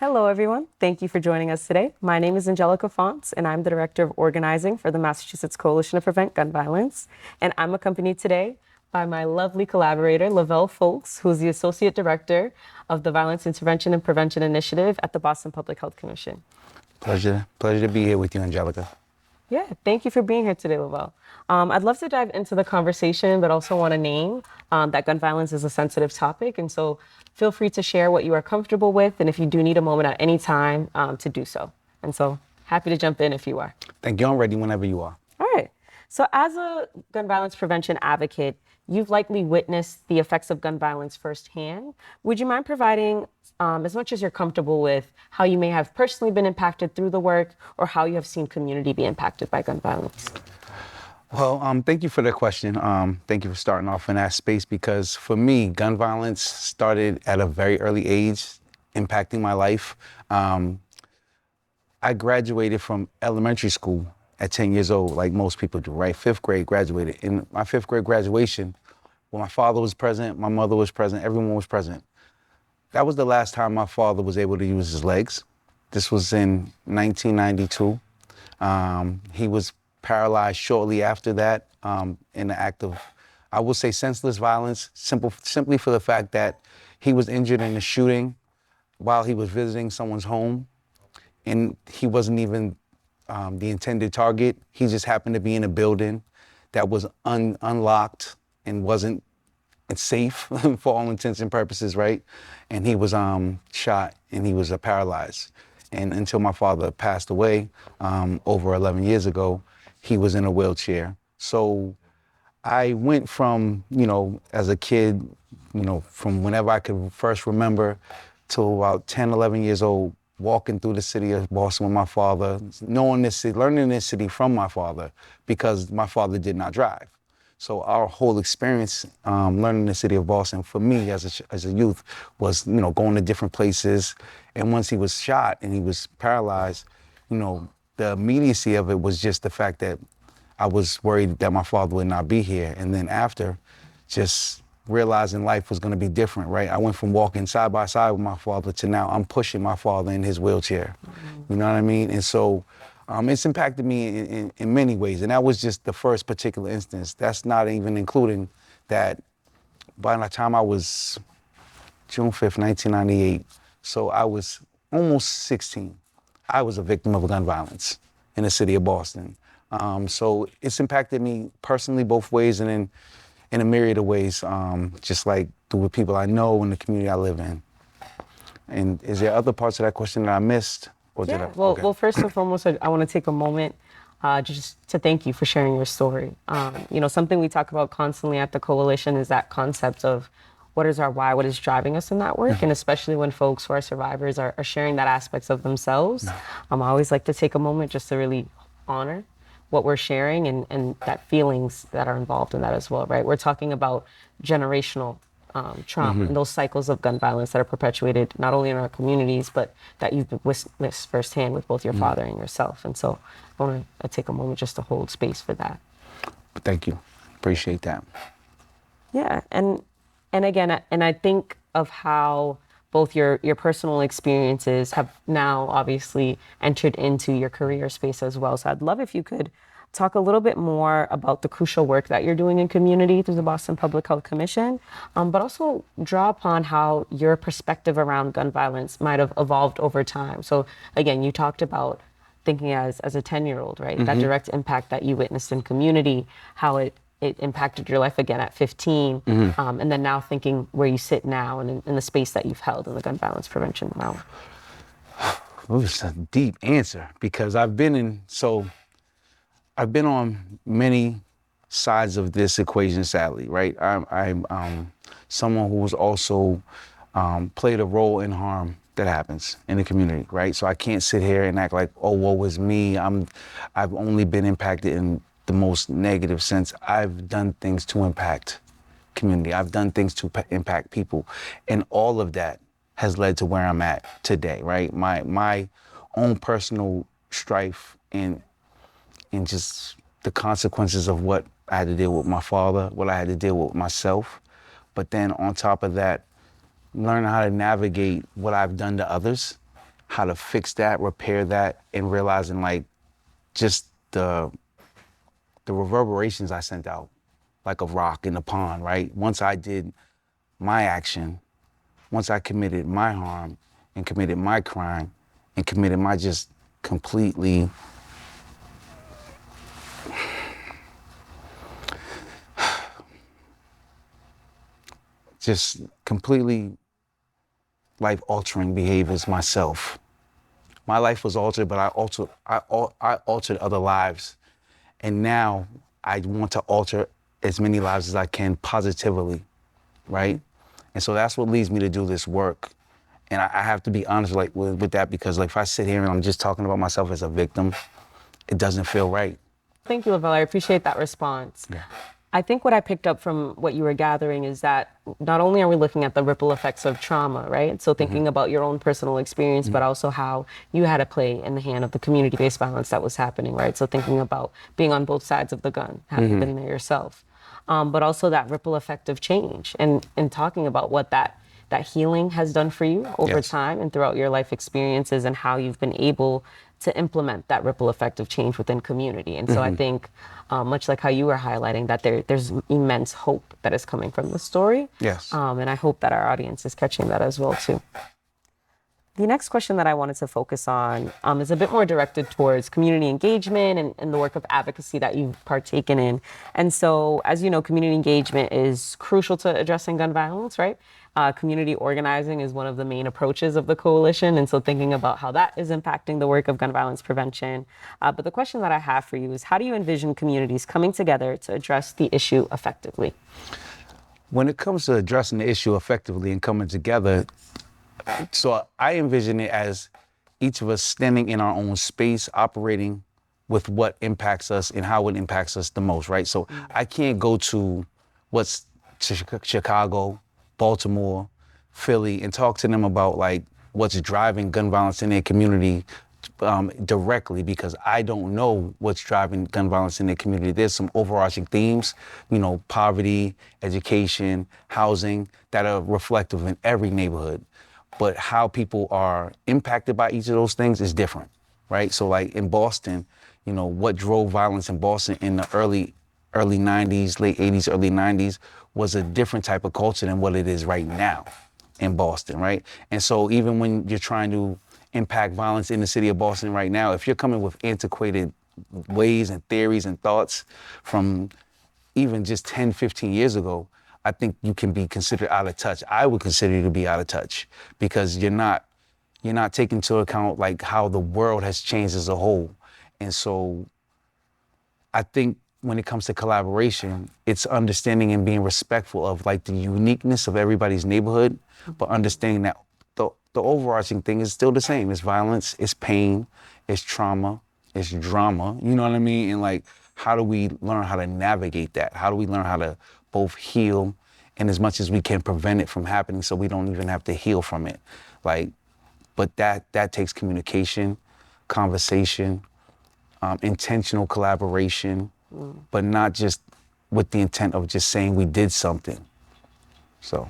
Hello, everyone. Thank you for joining us today. My name is Angelica Fonts, and I'm the Director of Organizing for the Massachusetts Coalition to Prevent Gun Violence. And I'm accompanied today by my lovely collaborator, Lavell Fulks, who's the Associate Director of the Violence Intervention and Prevention Initiative at the Boston Public Health Commission. Pleasure to be here with you, Angelica. Yeah, thank you for being here today, Lavell. I'd love to dive into the conversation, but also want to name that gun violence is a sensitive topic. And so feel free to share what you are comfortable with, and if you do need a moment at any time to do so. And so happy to jump in if you are. Thank you. I'm ready whenever you are. All right. So as a gun violence prevention advocate, you've likely witnessed the effects of gun violence firsthand. Would you mind providing, as much as you're comfortable with, how you may have personally been impacted through the work or how you have seen community be impacted by gun violence? Well, thank you for the question. Thank you for starting off in that space, because for me, gun violence started at a very early age, impacting my life. I graduated from elementary school at 10 years old, like most people do, right? Fifth grade, graduated. In my fifth grade graduation, when my father was present, my mother was present, everyone was present. That was the last time my father was able to use his legs. This was in 1992. He was paralyzed shortly after that in the act of, I would say, senseless violence, simply for the fact that he was injured in a shooting while he was visiting someone's home, and he wasn't even the intended target. He just happened to be in a building that was unlocked and wasn't safe for all intents and purposes, right? And he was shot and he was paralyzed. And until my father passed away over 11 years ago, he was in a wheelchair. So I went from, as a kid, from whenever I could first remember till about 10, 11 years old, walking through the city of Boston with my father, knowing this city, learning this city from my father, because my father did not drive. So our whole experience learning the city of Boston for me as a youth was, going to different places. And once he was shot and he was paralyzed, the immediacy of it was just the fact that I was worried that my father would not be here. And then after, just realizing life was going to be different, right? I went from walking side by side with my father to now I'm pushing my father in his wheelchair. Mm-hmm. You know what I mean? And so it's impacted me in many ways. And that was just the first particular instance. That's not even including that by the time I was June 5th, 1998, so I was almost 16, I was a victim of gun violence in the city of Boston. So it's impacted me personally both ways, and then in a myriad of ways, just like through the people I know and the community I live in. And is there other parts of that question that I missed? Or did I? Well, first and foremost, I want to take a moment just to thank you for sharing your story. Something we talk about constantly at the Coalition is that concept of what is our why, what is driving us in that work, and especially when folks who are survivors are sharing that aspects of themselves. I always like to take a moment just to really honor what we're sharing and that feelings that are involved in that as well, right? We're talking about generational trauma and those cycles of gun violence that are perpetuated not only in our communities, but that you've witnessed firsthand with both your father and yourself. And so I want to take a moment just to hold space for that. Thank you. Appreciate that. Yeah, and again, and I think of how both your personal experiences have now obviously entered into your career space as well. So I'd love if you could talk a little bit more about the crucial work that you're doing in community through the Boston Public Health Commission, but also draw upon how your perspective around gun violence might have evolved over time. So again, you talked about thinking as a 10-year-old, right? That direct impact that you witnessed in community, how it impacted your life again at 15, and then now thinking where you sit now and in the space that you've held in the gun violence prevention realm. It was a deep answer, because I've been on many sides of this equation, sadly, right? I'm someone who was also played a role in harm that happens in the community, right? So I can't sit here and act like, oh, woe is me. I've only been impacted in the most negative sense. I've done things to impact community. I've done things to impact people. And all of that has led to where I'm at today, right? My own personal strife and just the consequences of what I had to deal with my father, what I had to deal with myself. But then on top of that, learning how to navigate what I've done to others how to fix that, repair that, and realizing like just the reverberations I sent out, like a rock in the pond, right? Once I did my action, once I committed my harm and committed my crime and committed my just completely life-altering behaviors myself. My life was altered, but I altered other lives. And now I want to alter as many lives as I can positively, right? And so that's what leads me to do this work. And I have to be honest like with that, because like if I sit here and I'm just talking about myself as a victim, it doesn't feel right. Thank you, Lavell. I appreciate that response. Yeah. I think what I picked up from what you were gathering is that not only are we looking at the ripple effects of trauma, right? So thinking about your own personal experience, but also how you had a play in the hand of the community-based violence that was happening, right? So thinking about being on both sides of the gun, having been there yourself, but also that ripple effect of change, and talking about what that healing has done for you over Yes. time and throughout your life experiences, and how you've been able to implement that ripple effect of change within community. And so I think, much like how you were highlighting, that there's immense hope that is coming from the story. Yes. And I hope that our audience is catching that as well too. The next question that I wanted to focus on is a bit more directed towards community engagement and the work of advocacy that you've partaken in. And so, as you know, community engagement is crucial to addressing gun violence, right? Community organizing is one of the main approaches of the coalition. And so thinking about how that is impacting the work of gun violence prevention. But the question that I have for you is, how do you envision communities coming together to address the issue effectively? When it comes to addressing the issue effectively and coming together, so I envision it as each of us standing in our own space, operating with what impacts us and how it impacts us the most, right? So I can't go to Chicago, Baltimore, Philly, and talk to them about like what's driving gun violence in their community directly, because I don't know what's driving gun violence in their community. There's some overarching themes, poverty, education, housing, that are reflective in every neighborhood. But how people are impacted by each of those things is different, right? So like in Boston, what drove violence in Boston in the early 90s, late 80s, early 90s was a different type of culture than what it is right now in Boston, right? And so even when you're trying to impact violence in the city of Boston right now, if you're coming with antiquated ways and theories and thoughts from even just 10, 15 years ago, I think you can be considered out of touch. I would consider you to be out of touch, because you're not taking into account like how the world has changed as a whole. And so I think when it comes to collaboration, it's understanding and being respectful of like the uniqueness of everybody's neighborhood, but understanding that the overarching thing is still the same. It's violence, it's pain, it's trauma, it's drama, you know what I mean? And like, how do we learn how to navigate that? How do we learn how to both heal and as much as we can prevent it from happening so we don't even have to heal from it? Like, but that takes communication, conversation, intentional collaboration, but not just with the intent of just saying we did something. So.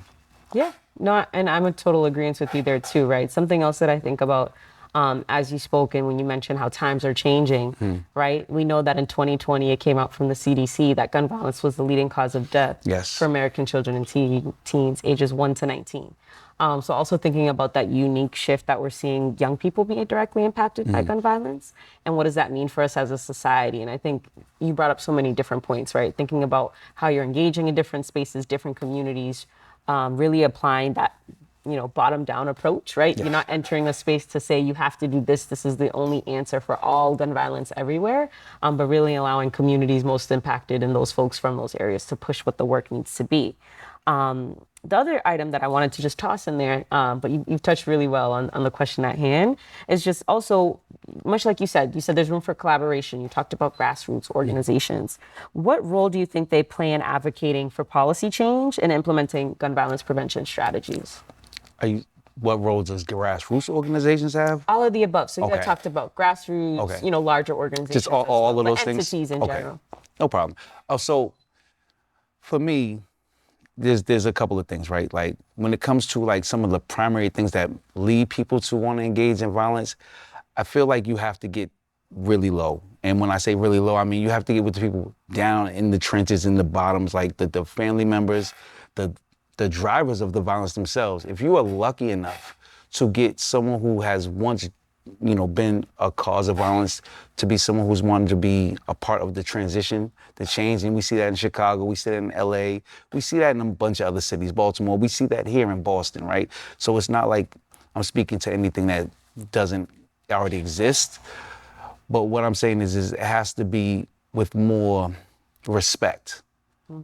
Yeah, no, and I'm a total agreement with you there too, right? Something else that I think about as you spoke and when you mentioned how times are changing, right? We know that in 2020, it came out from the CDC that gun violence was the leading cause of death for American children and teens ages 1 to 19. So also thinking about that unique shift that we're seeing young people being directly impacted by gun violence, and what does that mean for us as a society? And I think you brought up so many different points, right? Thinking about how you're engaging in different spaces, different communities, really applying that, bottom down approach, right? Yes. You're not entering a space to say you have to do this. This is the only answer for all gun violence everywhere, but really allowing communities most impacted and those folks from those areas to push what the work needs to be. The other item that I wanted to just toss in there, but you've touched really well on the question at hand, is just also, much like you said there's room for collaboration. You talked about grassroots organizations. What role do you think they play in advocating for policy change and implementing gun violence prevention strategies? What role does grassroots organizations have? All of the above. So you Okay. talked about grassroots, Okay. Larger organizations. Just all of those things? Entities in Okay. general. No problem. So for me, there's a couple of things, right? Like when it comes to like some of the primary things that lead people to want to engage in violence, I feel like you have to get really low. And when I say really low, I mean you have to get with the people down in the trenches, in the bottoms, like the family members, the drivers of the violence themselves. If you are lucky enough to get someone who has once, been a cause of violence to be someone who's wanted to be a part of the transition, the change, and we see that in Chicago, we see that in LA, we see that in a bunch of other cities, Baltimore, we see that here in Boston, right? So it's not like I'm speaking to anything that doesn't already exist, but what I'm saying is it has to be with more respect.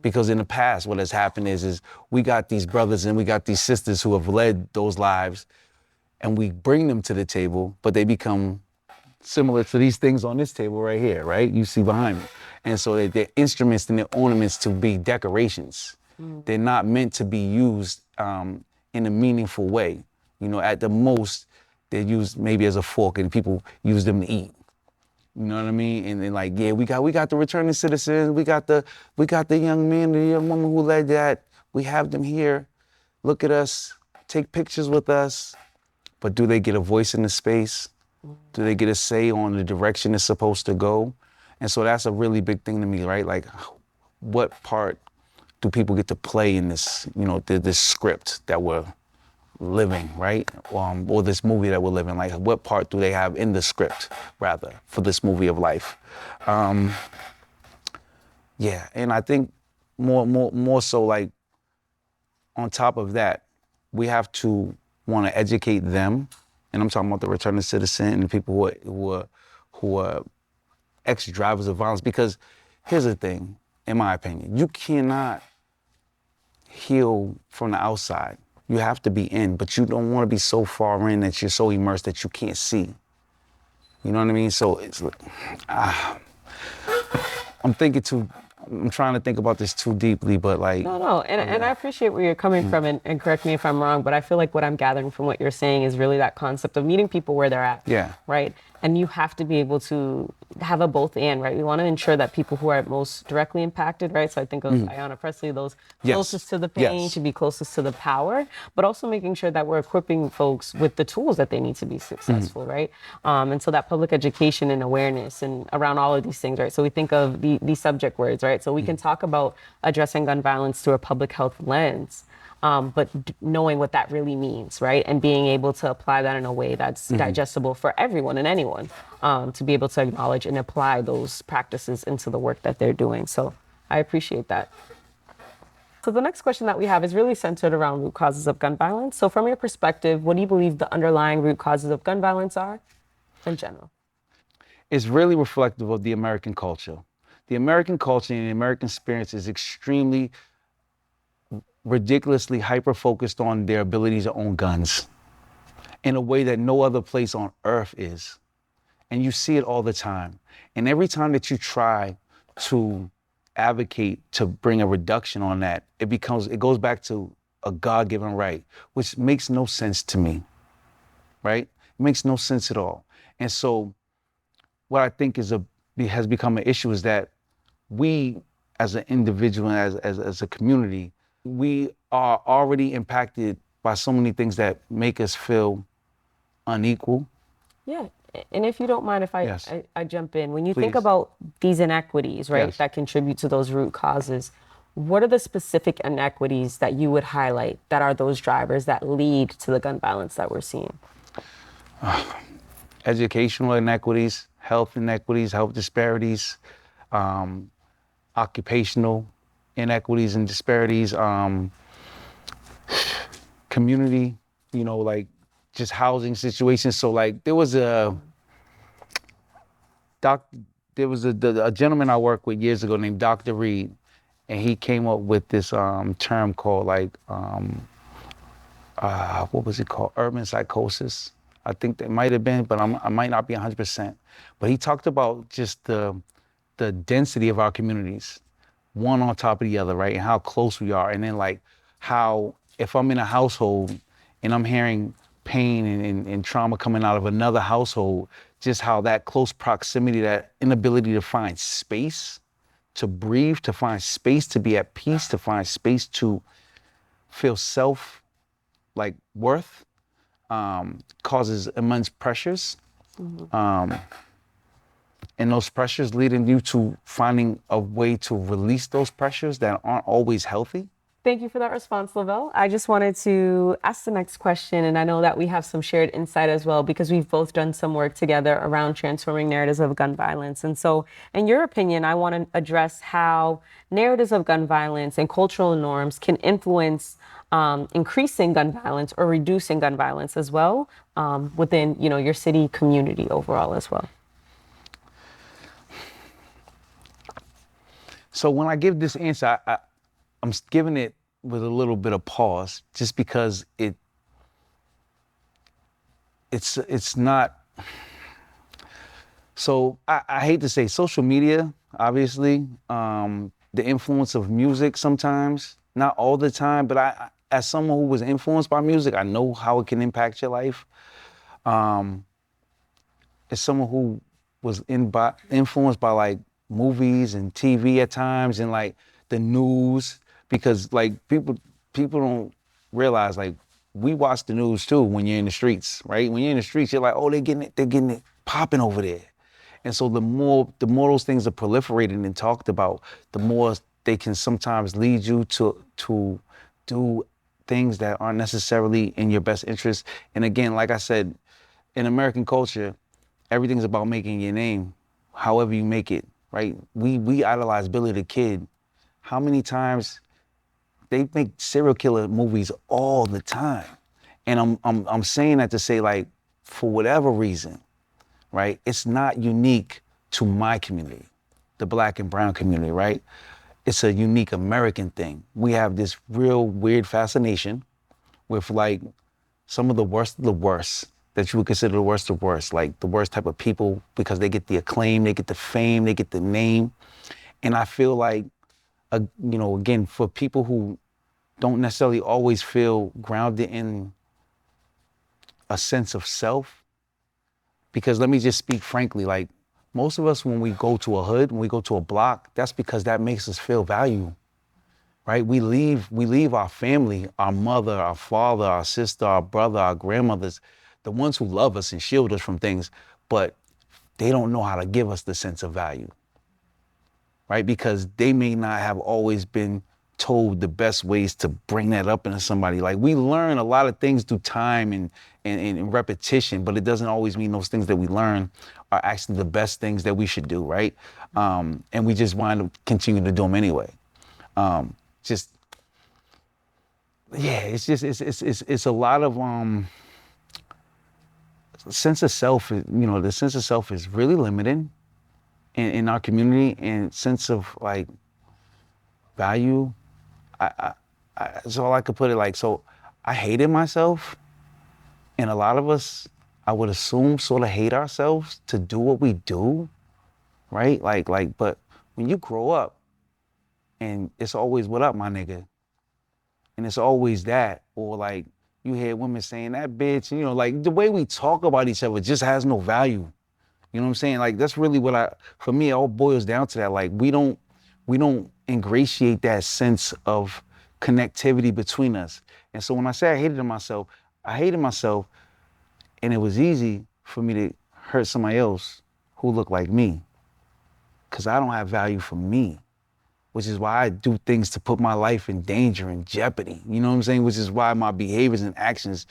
Because in the past, what has happened is we got these brothers and we got these sisters who have led those lives, and we bring them to the table, but they become similar to these things on this table right here, right? You see behind me. And so they're instruments and they're ornaments to be decorations. They're not meant to be used in a meaningful way. At the most, they're used maybe as a fork and people use them to eat. You know what I mean? And then like, yeah, we got the returning citizens, we got the young man, the young woman who led that. We have them here. Look at us, take pictures with us. But do they get a voice in the space? Do they get a say on the direction it's supposed to go? And so that's a really big thing to me, right? Like, what part do people get to play in this, this script that we're living, right? Or this movie that we're living, like what part do they have in the script, rather, for this movie of life? Yeah, and I think more so like on top of that, we have to want to educate them, and I'm talking about the returning citizen and the people who are ex-drivers of violence, because here's the thing, in my opinion, you cannot heal from the outside. You have to be in, but you don't want to be so far in that you're so immersed that you can't see. You know what I mean? So it's like, I'm trying to think about this too deeply, but like. No, and I appreciate where you're coming from, and correct me if I'm wrong, but I feel like what I'm gathering from what you're saying is really that concept of meeting people where they're at. Yeah. Right? And you have to be able to have a both and, right? We want to ensure that people who are most directly impacted, right? So I think of Ayanna Presley, those closest to the pain should be closest to the power, but also making sure that we're equipping folks with the tools that they need to be successful, right? And so that public education and awareness and around all of these things, right? So we think of these subject words, right? So we can talk about addressing gun violence through a public health lens, but knowing what that really means, right? And being able to apply that in a way that's digestible for everyone and anyone, to be able to acknowledge and apply those practices into the work that they're doing. So I appreciate that. So the next question that we have is really centered around root causes of gun violence. So from your perspective, what do you believe the underlying root causes of gun violence are in general? It's really reflective of the American culture. The American culture and the American experience is extremely ridiculously hyper-focused on their ability to own guns in a way that no other place on earth is. And you see it all the time. And every time that you try to advocate to bring a reduction on that, it goes back to a God-given right, which makes no sense to me, right? It makes no sense at all. And so what I think has become an issue is that we as an individual, as a community, we are already impacted by so many things that make us feel unequal. Yeah. And if you don't mind if Yes. I jump in, when you Please. think about these inequities, right, Yes. that contribute to those root causes, what are the specific inequities that you would highlight that are those drivers that lead to the gun violence that we're seeing? Educational inequities, health disparities, occupational inequities and disparities, community, like just housing situations. So like there was a gentleman I worked with years ago named Dr. Reed, and he came up with this term called what was it called? Urban psychosis. I think that might have been, but I might not be 100%. But he talked about just the density of our communities, one on top of the other, right? And how close we are. And then like how if I'm in a household and I'm hearing pain and trauma coming out of another household, just how that close proximity, that inability to find space, to breathe, to find space to be at peace, to find space to feel like worth, causes immense pressures. And those pressures leading you to finding a way to release those pressures that aren't always healthy. Thank you for that response, Lavelle. I just wanted to ask the next question, and I know that we have some shared insight as well because we've both done some work together around transforming narratives of gun violence. And so, in your opinion, I want to address how narratives of gun violence and cultural norms can influence increasing gun violence or reducing gun violence as well within, your city community overall as well. So when I give this answer, I'm giving it with a little bit of pause, just because it's not. So I hate to say social media, obviously, the influence of music sometimes, not all the time, but I as someone who was influenced by music, I know how it can impact your life. As someone who was influenced by like movies and TV at times and like the news, because like people don't realize, like, we watch the news too when you're in the streets, right? When you're in the streets, you're like, oh, they're getting it popping over there. And so the more those things are proliferated and talked about, the more they can sometimes lead you to do things that aren't necessarily in your best interest. And again, like I said, in American culture, everything's about making your name, however you make it, right? We idolize Billy the Kid. How many times they make serial killer movies all the time? And I'm saying that to say, like, for whatever reason, right? It's not unique to my community, the Black and brown community, right? It's a unique American thing. We have this real weird fascination with like some of the worst that you would consider the worst of worst, like the worst type of people, because they get the acclaim, they get the fame, they get the name. And I feel like, again, for people who don't necessarily always feel grounded in a sense of self, because let me just speak frankly, like most of us, when we go to a hood, when we go to a block, that's because that makes us feel value, right? We leave our family, our mother, our father, our sister, our brother, our grandmothers, the ones who love us and shield us from things, but they don't know how to give us the sense of value, right? Because they may not have always been told the best ways to bring that up into somebody. Like, we learn a lot of things through time and repetition, but it doesn't always mean those things that we learn are actually the best things that we should do, right? And we just wind up continuing to do them anyway. It's a lot of sense of self. The sense of self is really limited in our community, and sense of like value. So I could put it like, so I hated myself, and a lot of us, I would assume, sort of hate ourselves to do what we do, right? But when you grow up, and it's always, what up, my nigga? And it's always that, or like you hear women saying that bitch, like the way we talk about each other just has no value. You know what I'm saying? Like, that's really for me, it all boils down to that. Like, we don't ingratiate that sense of connectivity between us. And so when I say I hated myself, and it was easy for me to hurt somebody else who looked like me, because I don't have value for me, which is why I do things to put my life in danger and jeopardy. You know what I'm saying? Which is why my behaviors and actions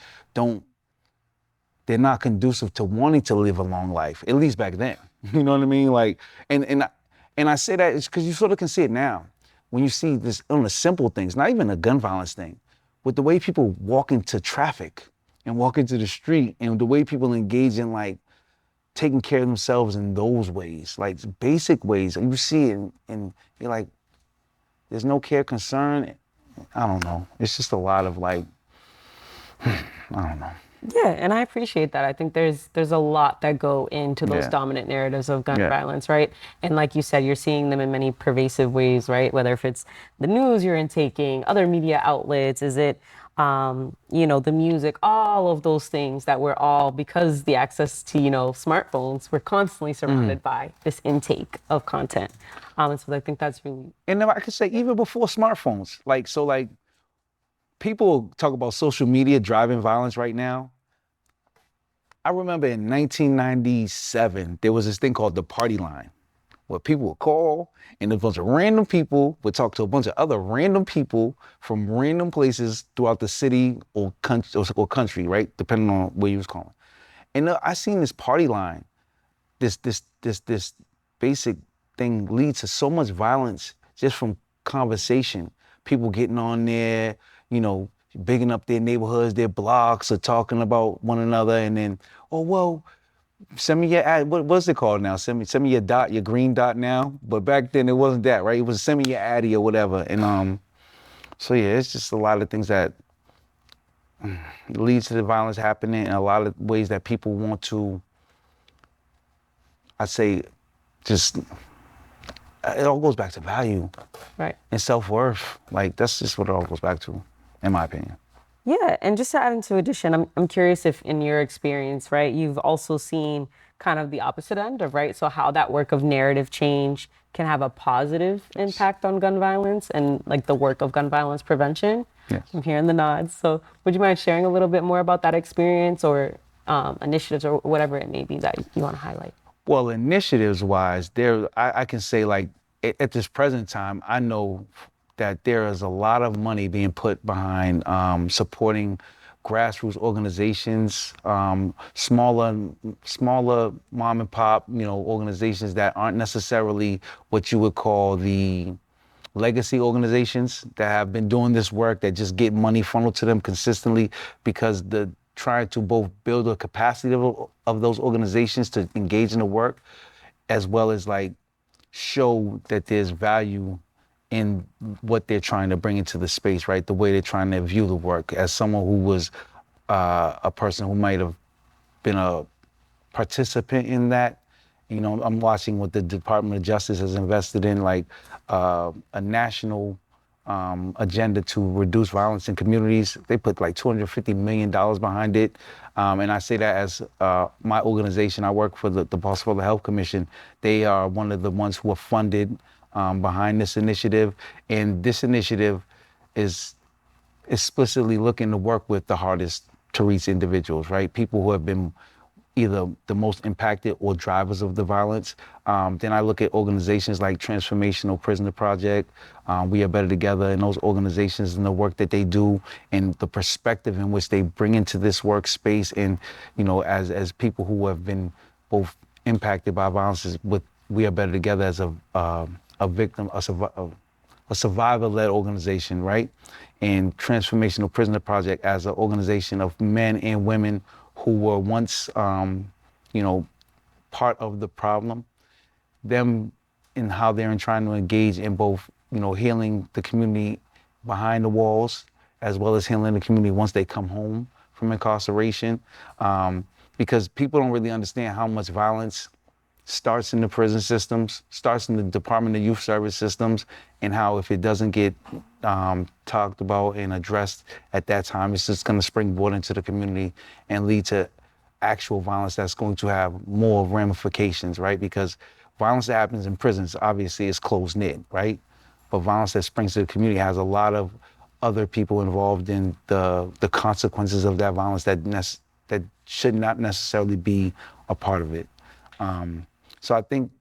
they're not conducive to wanting to live a long life, at least back then. You know what I mean? Like, and I say that it's because you sort of can see it now. When you see this on the simple things, not even a gun violence thing, with the way people walk into traffic and walk into the street, and the way people engage in like taking care of themselves in those ways, like basic ways, and you see it and you're like, there's no care, concern. I don't know. It's just a lot of like, I don't know. Yeah, and I appreciate that. I think there's a lot that go into those dominant narratives of gun violence, right? And like you said, you're seeing them in many pervasive ways, right? Whether if it's the news you're intaking, other media outlets, is it the music, all of those things that we're all, because the access to, smartphones, we're constantly surrounded by this intake of content. And so I think that's really. And then I could say, even before smartphones, like people talk about social media driving violence right now. I remember in 1997, there was this thing called the party line, where people would call and a bunch of random people would talk to a bunch of other random people from random places throughout the city or country, right? Depending on where you was calling. And I seen this party line, this basic thing lead to so much violence just from conversation. People getting on there, you know, bigging up their neighborhoods, their blocks, or talking about one another, and then, oh well, send me your ad. What's it called now? Send me your dot, your green dot now. But back then it wasn't that, right? It was send me your addy or whatever. And so yeah, it's just a lot of things that leads to the violence happening, and a lot of ways that people want to, I'd say, just it all goes back to value, Right. and self-worth. Like that's just what it all goes back to, in my opinion. Yeah, and just to add into addition, I'm curious if in your experience, right, you've also seen kind of the opposite end of, right? So how that work of narrative change can have a positive impact on gun violence and like the work of gun violence prevention. Yes. I'm hearing the nods. So would you mind sharing a little bit more about that experience or initiatives or whatever it may be that you want to highlight? Well, initiatives wise, I can say like at this present time, I know that there is a lot of money being put behind supporting grassroots organizations, smaller mom and pop, organizations that aren't necessarily what you would call the legacy organizations that have been doing this work that just get money funneled to them consistently, because the trying to both build a capacity of those organizations to engage in the work, as well as like show that there's value in what they're trying to bring into the space, right? The way they're trying to view the work. As someone who was a person who might have been a participant in that, I'm watching what the Department of Justice has invested in, like a national agenda to reduce violence in communities. They put like $250 million behind it. And I say that as my organization, I work for the Boston Health Commission. They are one of the ones who are funded behind this initiative. And this initiative is explicitly looking to work with the hardest to reach individuals, right? People who have been either the most impacted or drivers of the violence. Then I look at organizations like Transformational Prisoner Project, We Are Better Together, and those organizations and the work that they do and the perspective in which they bring into this workspace. And, as people who have been both impacted by violence with We Are Better Together as a victim, a survivor-led organization, right? And Transformational Prisoner Project as an organization of men and women who were once, part of the problem. Them in how they're trying to engage in both, healing the community behind the walls, as well as healing the community once they come home from incarceration. Because people don't really understand how much violence starts in the prison systems, starts in the Department of Youth Service systems, and how if it doesn't get talked about and addressed at that time, it's just going to springboard into the community and lead to actual violence that's going to have more ramifications, right? Because violence that happens in prisons, obviously, is close-knit, right? But violence that springs to the community has a lot of other people involved in the consequences of that violence that should not necessarily be a part of it. So I think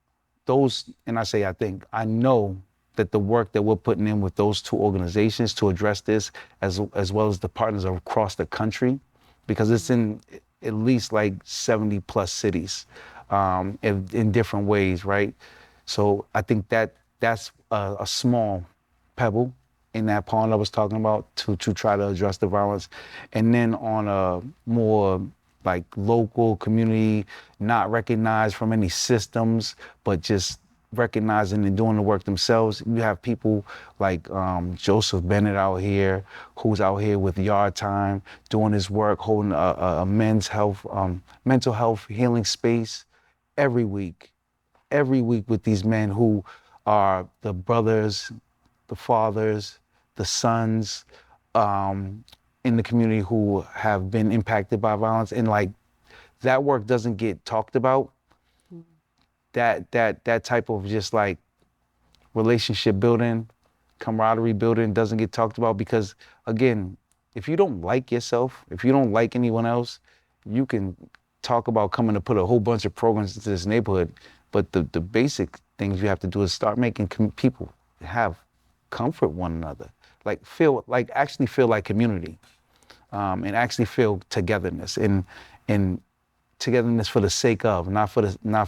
I know that the work that we're putting in with those two organizations to address this, as well as the partners across the country, because it's in at least like 70 plus cities in different ways, right? So I think that's a small pebble in that pond I was talking about to try to address the violence. And then on a more like local community, not recognized from any systems, but just recognizing and doing the work themselves. You have people like Joseph Bennett out here, who's out here with Yard Time, doing his work, holding a mental health healing space every week with these men who are the brothers, the fathers, the sons, in the community who have been impacted by violence. And like that work doesn't get talked about. That type of just like relationship building, camaraderie building doesn't get talked about because, again, if you don't like yourself, if you don't like anyone else, you can talk about coming to put a whole bunch of programs into this neighborhood. But the basic things you have to do is start making people have comfort one another, actually feel like community, and actually feel togetherness and togetherness for the sake of, not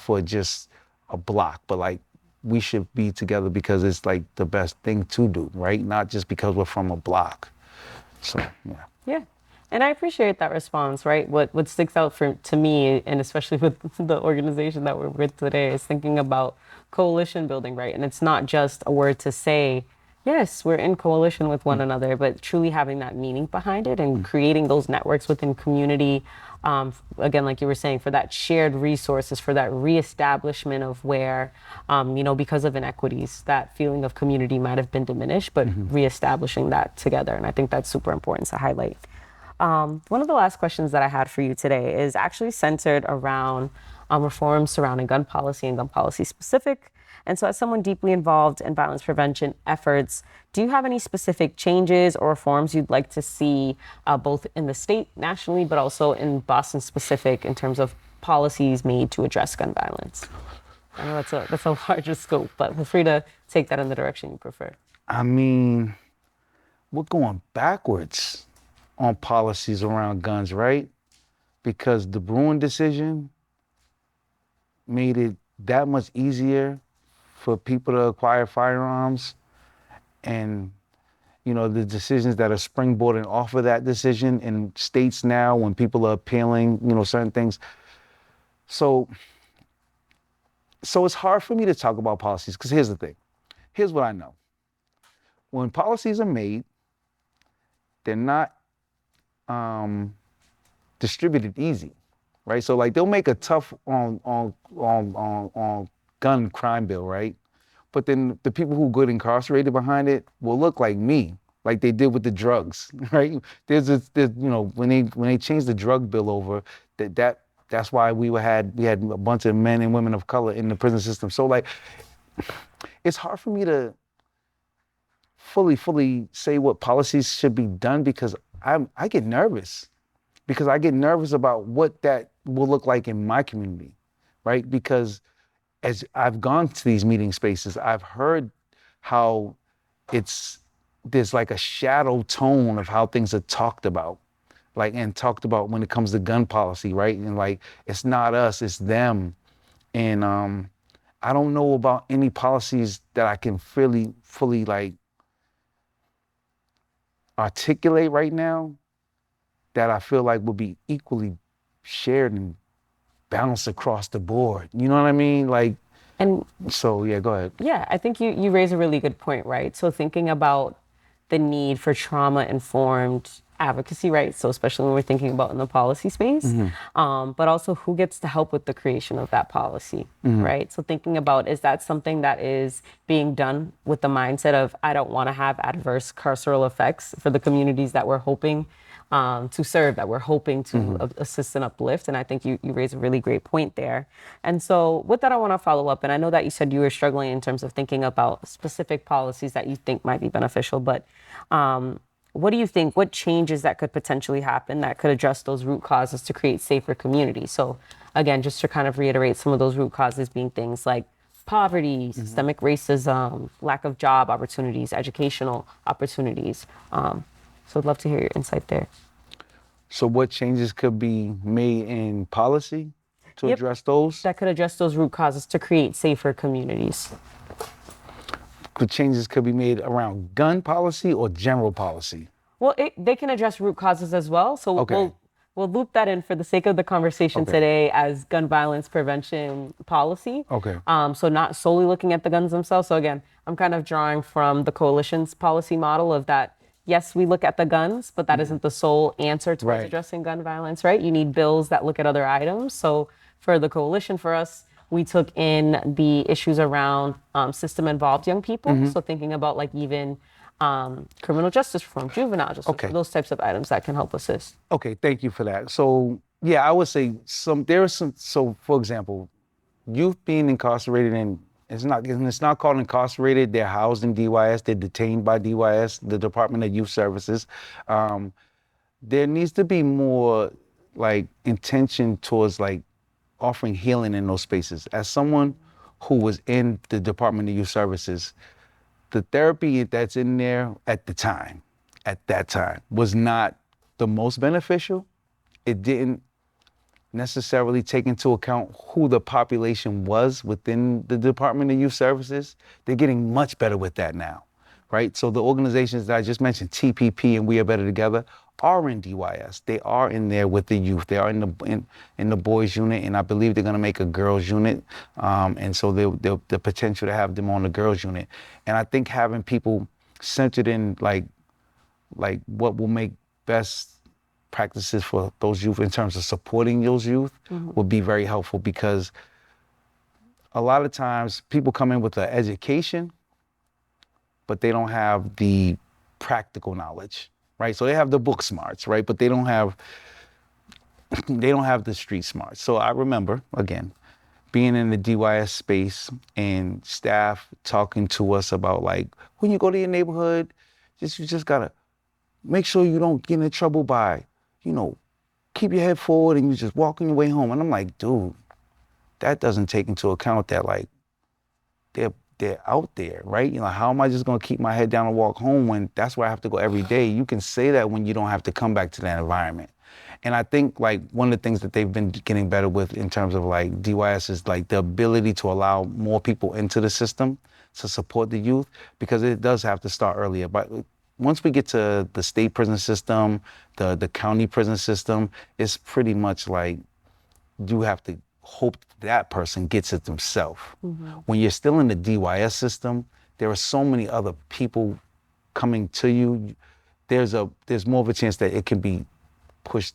for just a block, but like we should be together because it's like the best thing to do, right? Not just because we're from a block. So yeah. Yeah. And I appreciate that response, right? What sticks out to me, and especially with the organization that we're with today, is thinking about coalition building, right? And it's not just a word to say, yes, we're in coalition with one another, but truly having that meaning behind it and creating those networks within community. Again, like you were saying, for that shared resources, for that reestablishment of where, because of inequities, that feeling of community might have been diminished, but reestablishing that together. And I think that's super important to highlight. One of the last questions that I had for you today is actually centered around reforms surrounding gun policy and gun policy specific. And so, as someone deeply involved in violence prevention efforts, do you have any specific changes or reforms you'd like to see both in the state, nationally, but also in Boston specific in terms of policies made to address gun violence? I know that's a larger scope, but feel free to take that in the direction you prefer. I mean, we're going backwards on policies around guns, right? Because the Bruin decision made it that much easier for people to acquire firearms, and the decisions that are springboarding off of that decision in states now when people are appealing, certain things. So it's hard for me to talk about policies because here's the thing. Here's what I know. When policies are made, they're not distributed easy, right? So like they'll make a tough on gun crime bill, right? But then the people who get incarcerated behind it will look like me, like they did with the drugs, right? When they changed the drug bill over, that's why we had a bunch of men and women of color in the prison system. So like, it's hard for me to fully say what policies should be done because I get nervous. Because I get nervous about what that will look like in my community, right? Because as I've gone to these meeting spaces, I've heard how there's like a shadow tone of how things are talked about, and talked about when it comes to gun policy, right? And like, it's not us, it's them. And I don't know about any policies that I can fully like articulate right now that I feel like will be equally shared and balanced across the board. You know what I mean? So yeah, go ahead. Yeah, I think you raise a really good point, right? So thinking about the need for trauma-informed advocacy, right? So especially when we're thinking about in the policy space, but also who gets to help with the creation of that policy, right? So thinking about, is that something that is being done with the mindset of, I don't want to have adverse carceral effects for the communities that we're hoping to serve, that we're hoping to assist and uplift. And I think you raise a really great point there. And so with that, I want to follow up. And I know that you said you were struggling in terms of thinking about specific policies that you think might be beneficial, but what do you think, what changes that could potentially happen that could address those root causes to create safer communities? So again, just to kind of reiterate some of those root causes being things like poverty, systemic racism, lack of job opportunities, educational opportunities. So I'd love to hear your insight there. So what changes could be made in policy to address those? That could address those root causes to create safer communities. Changes could be made around gun policy or general policy? Well, they can address root causes as well. So Okay. we'll loop that in for the sake of the conversation today as gun violence prevention policy. Okay. So not solely looking at the guns themselves. So again, I'm kind of drawing from the coalition's policy model of that. Yes, we look at the guns, but that isn't the sole answer towards addressing gun violence, right? You need bills that look at other items. So for the coalition, for us, we took in the issues around system-involved young people. So thinking about like even criminal justice reform, juvenile justice, those types of items that can help assist. Okay, thank you for that. So yeah, I would say so for example, youth being incarcerated in, it's not called incarcerated, they're housed in DYS, they're detained by DYS, the Department of Youth Services. there needs to be more like intention towards like offering healing in those spaces. As someone who was in the Department of Youth Services, the therapy that's in there at that time, was not the most beneficial. It didn't necessarily take into account who the population was within the Department of Youth Services. They're getting much better with that now, right? So the organizations that I just mentioned, TPP and We Are Better Together, are in DYS. They are in there with the youth. They are in the boys unit, and I believe they're going to make a girls unit. And so the potential to have them on the girls unit. And I think having people centered in like what will make best practices for those youth in terms of supporting those youth would be very helpful, because a lot of times people come in with an education, but they don't have the practical knowledge, right? So they have the book smarts, right? But they don't have the street smarts. So I remember, again, being in the DYS space and staff talking to us about like, when you go to your neighborhood, you just gotta make sure you don't get in trouble by, keep your head forward and you just walking your way home. And I'm like, dude, that doesn't take into account that like they're out there, right? How am I just gonna keep my head down and walk home when that's where I have to go every day? You can say that when you don't have to come back to that environment. And I think like one of the things that they've been getting better with in terms of like DYS is like the ability to allow more people into the system to support the youth, because it does have to start earlier. But once we get to the state prison system, the county prison system, it's pretty much like you have to hope that person gets it themselves. When you're still in the DYS system, there are so many other people coming to you. There's more of a chance that it can be pushed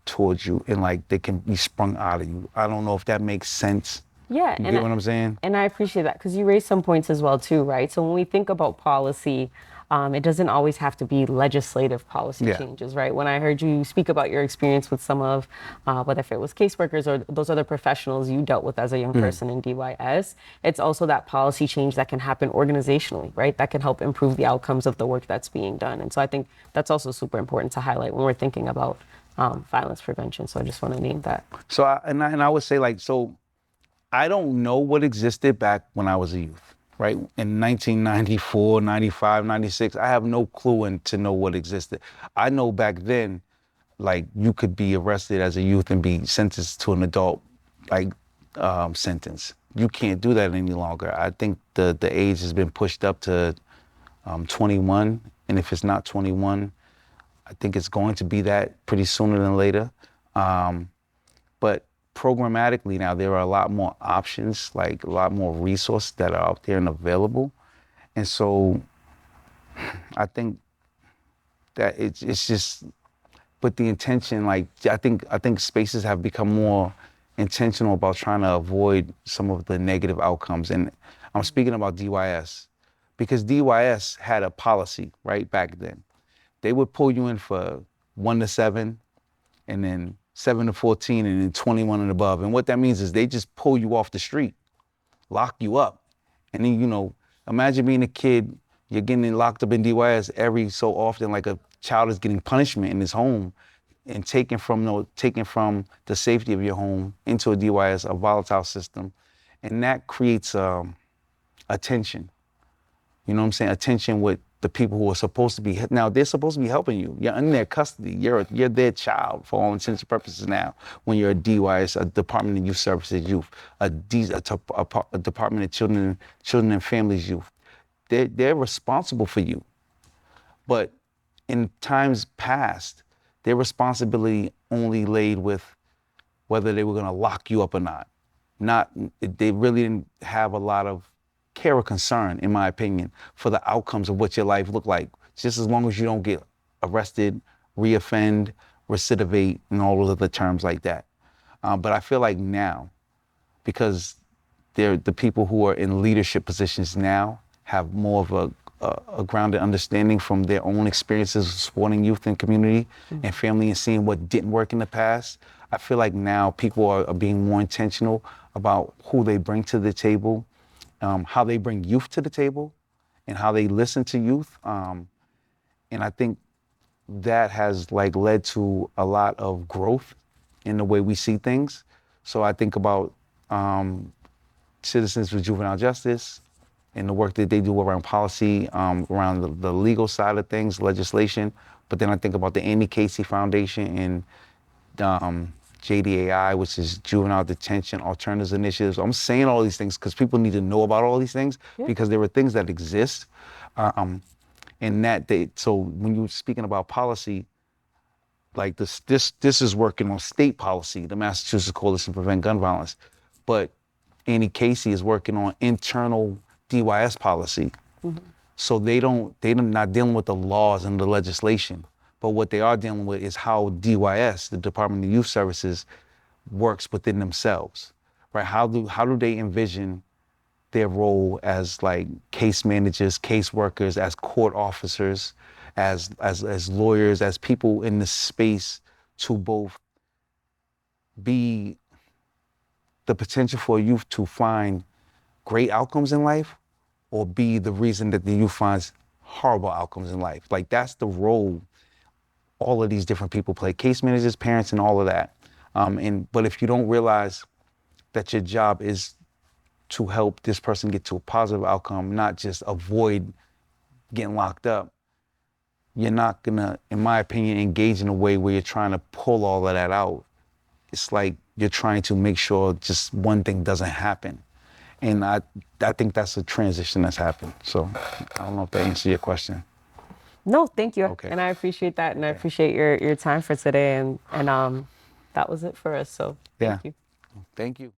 towards you and like they can be sprung out of you. I don't know if that makes sense. Yeah, You get what I'm saying? And I appreciate that, because you raised some points as well too, right? So when we think about policy, it doesn't always have to be legislative policy changes, right? When I heard you speak about your experience with some of, whether if it was caseworkers or those other professionals you dealt with as a young person in DYS, it's also that policy change that can happen organizationally, right? That can help improve the outcomes of the work that's being done. And so I think that's also super important to highlight when we're thinking about violence prevention. So I just want to name that. So I would say like, so I don't know what existed back when I was a youth, right? In 1994, 95, 96, I have no clue to know what existed. I know back then, like you could be arrested as a youth and be sentenced to an adult, like sentence. You can't do that any longer. I think the age has been pushed up to 21, and if it's not 21, I think it's going to be that pretty sooner than later. But programmatically now, there are a lot more options, like a lot more resources that are out there and available. And so I think that it's just, but the intention, like I think spaces have become more intentional about trying to avoid some of the negative outcomes. And I'm speaking about DYS, because DYS had a policy right back then. They would pull you in for 1 to 7, and then 7 to 14, and then 21 and above. And what that means is they just pull you off the street, lock you up. And then, imagine being a kid, you're getting locked up in DYS every so often, like a child is getting punishment in his home and taken from the safety of your home into a DYS, a volatile system. And that creates a tension. You know what I'm saying? A tension with the people who are supposed to be, now they're supposed to be helping you. You're in their custody. You're their child for all intents and purposes now. When you're a DYS, a Department of Youth Services youth, a Department of Children and Families youth, they're responsible for you. But in times past, their responsibility only laid with whether they were gonna lock you up or not. They really didn't have a lot of care or concern, in my opinion, for the outcomes of what your life looked like, just as long as you don't get arrested, reoffend, recidivate, and all those other terms like that. But I feel like now, because the people who are in leadership positions now have more of a grounded understanding from their own experiences supporting youth and community and family and seeing what didn't work in the past. I feel like now people are being more intentional about who they bring to the table, how they bring youth to the table, and how they listen to youth. And I think that has like led to a lot of growth in the way we see things. So I think about Citizens for Juvenile Justice and the work that they do around policy, around the legal side of things, legislation. But then I think about the Amy Casey Foundation and JDAI, which is Juvenile Detention Alternatives Initiatives. I'm saying all these things because people need to know about all these things because there are things that exist. And that so when you're speaking about policy, like this is working on state policy, the Massachusetts Coalition to Prevent Gun Violence, but Annie Casey is working on internal DYS policy. So they're not dealing with the laws and the legislation, but what they are dealing with is how DYS, the Department of Youth Services, works within themselves, right? How do they envision their role as like case managers, case workers, as court officers, as lawyers, as people in the space to both be the potential for youth to find great outcomes in life or be the reason that the youth finds horrible outcomes in life. Like that's the role all of these different people play, case managers, parents, and all of that. But if you don't realize that your job is to help this person get to a positive outcome, not just avoid getting locked up, you're not gonna, in my opinion, engage in a way where you're trying to pull all of that out. It's like you're trying to make sure just one thing doesn't happen. And I think that's a transition that's happened. So I don't know if that answers your question. No, thank you. Okay. And I appreciate that. And I appreciate your time for today. And that was it for us. So Yeah. thank you. Thank you.